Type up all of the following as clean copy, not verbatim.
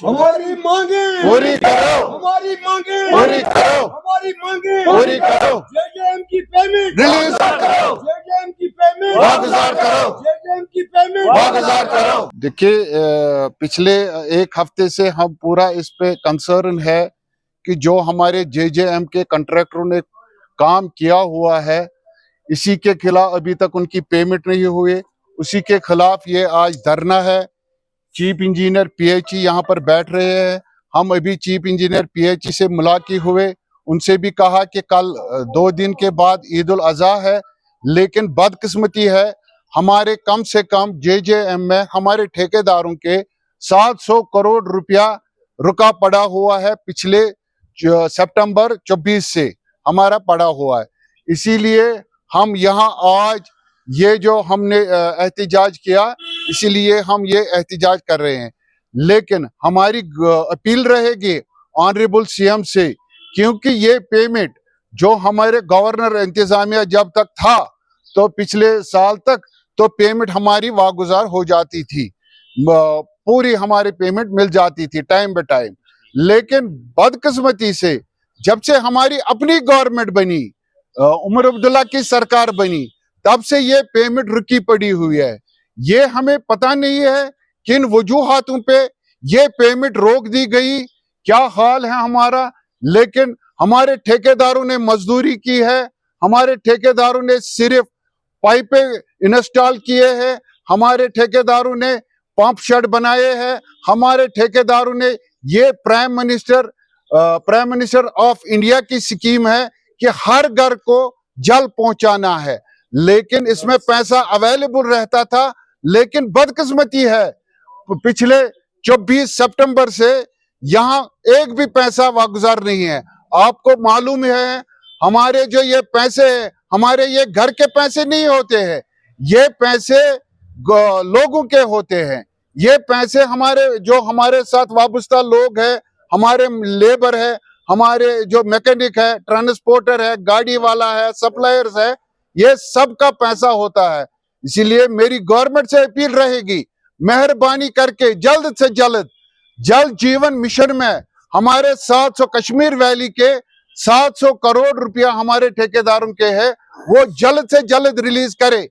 हमारी मांगे पूरी करो, हमारी मांगे पूरी करो, हमारी मांगे पूरी करो, जेजेएम की पेमेंट रिलीज करो, जेजेएम की पेमेंट वागुजार करो, जेजेएम की पेमेंट वागुजार करो। देखिए, पिछले एक हफ्ते से हम पूरा इस पे कंसर्न है कि जो हमारे जेजेएम के कॉन्ट्रैक्टरों ने काम किया हुआ है, इसी के खिलाफ अभी तक उनकी पेमेंट नहीं हुई। उसी के खिलाफ ये आज धरना है। चीफ इंजीनियर पीएचई यहाँ पर बैठ रहे हैं। हम अभी चीफ इंजीनियर पीएचई से मुलाकात हुए, उनसे भी कहा कि कल 2 दिन के बाद ईद उल अजहा है, लेकिन बदकिस्मती है हमारे कम से कम जेजेएम में हमारे ठेकेदारों के 700 करोड़ रुपया रुका पड़ा हुआ है। पिछले सितंबर 24 से हमारा पड़ा हुआ है। इसीलिए हम यहाँ आज ये जो हमने एहतिजाज किया, इसीलिए हम ये एहतिजाज कर रहे हैं। लेकिन हमारी अपील रहेगी ऑनरेबल सीएम से, क्योंकि ये पेमेंट जो हमारे गवर्नर इंतजामिया जब तक था, तो पिछले साल तक तो पेमेंट हमारी वागुजार हो जाती थी, पूरी हमारी पेमेंट मिल जाती थी टाइम बाय टाइम। लेकिन बदकिस्मती से जब से हमारी अपनी गवर्नमेंट बनी, उमर अब्दुल्ला की सरकार बनी, तब से ये पेमेंट रुकी पड़ी हुई है। ये हमें पता नहीं है किन वजूहातों पे ये पेमेंट रोक दी गई, क्या हाल है हमारा। लेकिन हमारे ठेकेदारों ने मजदूरी की है, हमारे ठेकेदारों ने सिर्फ पाइपें इंस्टॉल किए हैं, हमारे ठेकेदारों ने पंप शेड बनाए हैं, हमारे ठेकेदारों ने ये प्राइम मिनिस्टर ऑफ इंडिया की स्कीम है कि हर घर को जल पहुंचाना है, लेकिन इसमें पैसा अवेलेबल रहता था। लेकिन बदकिस्मती है पिछले 24 सितंबर से यहाँ एक भी पैसा वागुजार नहीं है। आपको मालूम है हमारे जो ये पैसे हैं, हमारे ये घर के पैसे नहीं होते हैं, ये पैसे लोगों के होते हैं। ये पैसे हमारे साथ वाबस्ता लोग हैं, हमारे लेबर है, हमारे जो मैकेनिक है, ट्रांसपोर्टर है, गाड़ी वाला है, सप्लायर्स है, ये सब का पैसा होता है। इसीलिए मेरी गवर्नमेंट से अपील रहेगी, मेहरबानी करके जल्द से जल्द जल जीवन मिशन में हमारे 700 कश्मीर वैली के 700 करोड़ रुपया हमारे ठेकेदारों के हैं, वो जल्द से जल्द रिलीज करे।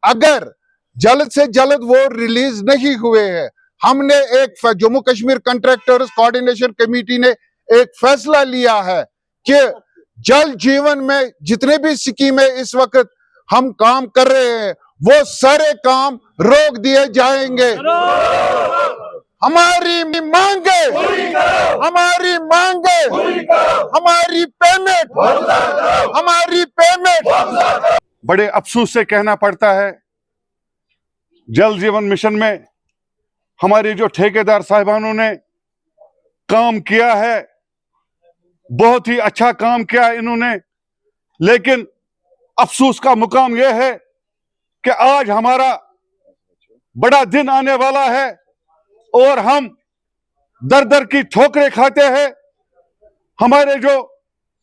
अगर जल्द से जल्द वो रिलीज नहीं हुए हैं, हमने एक Jammu Kashmir contractors coordination committee ने एक फैसला लिया है कि जल जीवन में जितने भी स्कीमें इस वक्त हम काम कर रहे हैं, वो सारे काम रोक दिए जाएंगे। हमारी मांगे हमारी मांगे हमारी पेमेंट हमारी पेमेंट। बड़े अफसोस से कहना पड़ता है, जल जीवन मिशन में हमारे जो ठेकेदार साहिबानों ने काम किया है, बहुत ही अच्छा काम किया इन्होंने, लेकिन अफसोस का मुकाम यह है कि आज हमारा बड़ा दिन आने वाला है और हम दर दर की ठोकरें खाते हैं। हमारे जो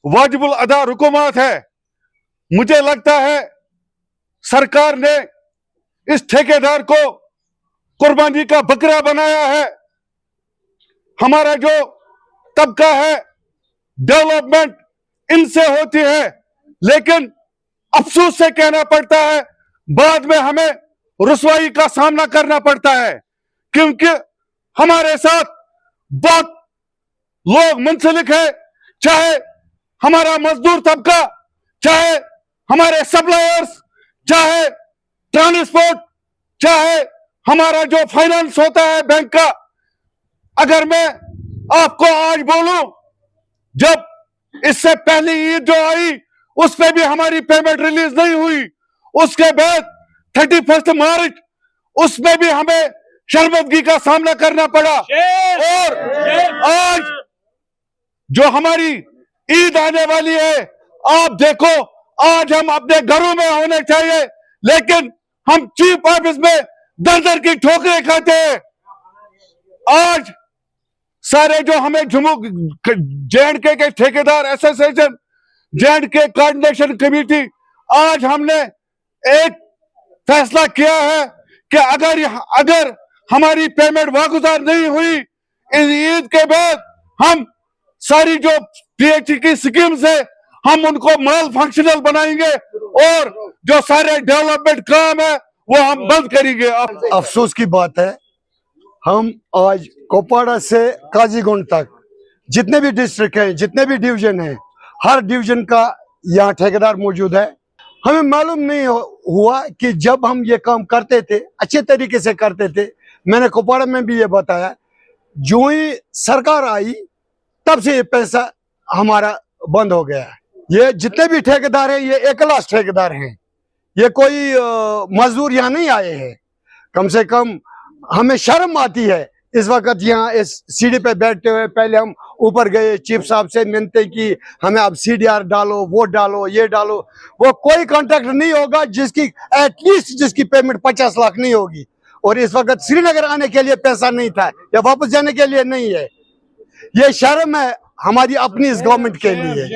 वाजिबुल अदा रुकुमात है, मुझे लगता है सरकार ने इस ठेकेदार को कुर्बानी का बकरा बनाया है। हमारा जो तबका है, डेवलपमेंट इनसे होती है, लेकिन अफसोस से कहना पड़ता है बाद में हमें रुसवाई का सामना करना पड़ता है, क्योंकि हमारे साथ बहुत लोग मुंसलिक है, चाहे हमारा मजदूर तबका, चाहे हमारे सप्लायर्स, चाहे ट्रांसपोर्ट, चाहे हमारा जो फाइनेंस होता है बैंक का। अगर मैं आपको आज बोलूं, जब इससे पहली ईद जो आई उस पे भी हमारी पेमेंट रिलीज नहीं हुई, उसके बाद 31 मार्च उसमें भी हमें शर्मिंदगी का सामना करना पड़ा। और आज जो हमारी ईद आने वाली है, आप देखो आज हम अपने घरों में होने चाहिए, लेकिन हम चीफ ऑफिस में दर दर की ठोकरें खाते हैं। आज सारे जो हमें जम्मू जे के ठेकेदार एसोसिएशन, जे कोऑर्डिनेशन कमेटी, आज हमने एक फैसला किया है कि अगर हमारी पेमेंट वागुजार नहीं हुई, इन ईद के बाद हम सारी जो पीएचई की स्कीम्स है हम उनको माल फंक्शनल बनाएंगे और जो सारे डेवलपमेंट काम है वो हम बंद करेंगे। अफसोस की बात है, हम आज कोपाड़ा से काजीगुंड तक जितने भी डिस्ट्रिक्ट हैं, जितने भी डिवीजन हैं, हर डिवीजन का यहाँ ठेकेदार मौजूद है। हमें मालूम नहीं हुआ कि जब हम ये काम करते थे अच्छे तरीके से करते थे। मैंने कोपाड़ा में भी ये बताया, जो ही सरकार आई तब से ये पैसा हमारा बंद हो गया है। ये जितने भी ठेकेदार हैं ये एक क्लास ठेकेदार हैं, ये कोई मजदूर यहाँ नहीं आए हैं। कम से कम हमें शर्म आती है इस वक्त यहाँ इस सीढ़ी पे बैठते हुए। पहले हम ऊपर गए, चीफ साहब से मिलते कि हमें अब सीडीआर डालो, वो डालो, ये डालो। वो कोई कॉन्ट्रैक्ट नहीं होगा जिसकी एटलीस्ट जिसकी पेमेंट 50 लाख नहीं होगी। और इस वक्त श्रीनगर आने के लिए पैसा नहीं था या वापस जाने के लिए नहीं है। ये शर्म है हमारी अपनी इस गवर्नमेंट के लिए।